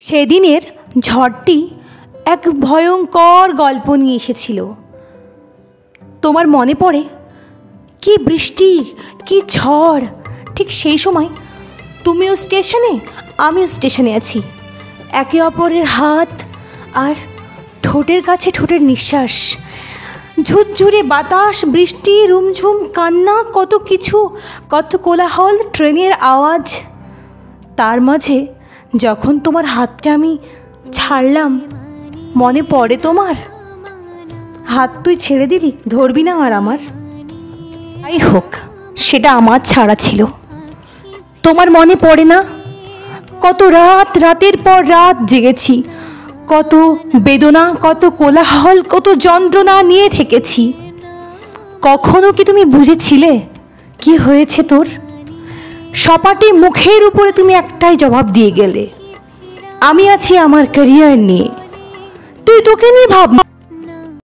সেদিনের ঝড়টি এক ভয়ঙ্কর গল্প নিয়ে এসেছিল। তোমার মনে পড়ে? কি বৃষ্টি, কি ঝড়! ঠিক সেই সময় তুমিও স্টেশনে, আমিও স্টেশনে আছি। একে অপরের হাত আর ঠোঁটের কাছে ঠোঁটের নিঃশ্বাস, ঝুরঝুরে বাতাস, বৃষ্টি, রুমঝুম কান্না, কত কিছু, কত কোলাহল, ট্রেনের আওয়াজ। তার মাঝে যখন তোমার হাতটা আমি ছাড়লাম, মনে পড়ে তোমার? হাত তুই ছেড়ে দিলি, ধরবি না আর আমার। যাই হোক, সেটা আমার ছাড়া ছিল। তোমার মনে পড়ে না? কত রাত, রাতের পর রাত জেগেছি, কত বেদনা, কত কোলাহল, কত যন্ত্রণা নিয়ে থেকেছি। কখনো কি তুমি বুঝেছিলে কি হয়েছে তোর? সপাটে মুখের উপরে তুমি একটাই জবাব দিয়ে গেলে, আমি আছি আমার ক্যারিয়ার নিয়ে, তুই তোকে নিয়ে ভাব।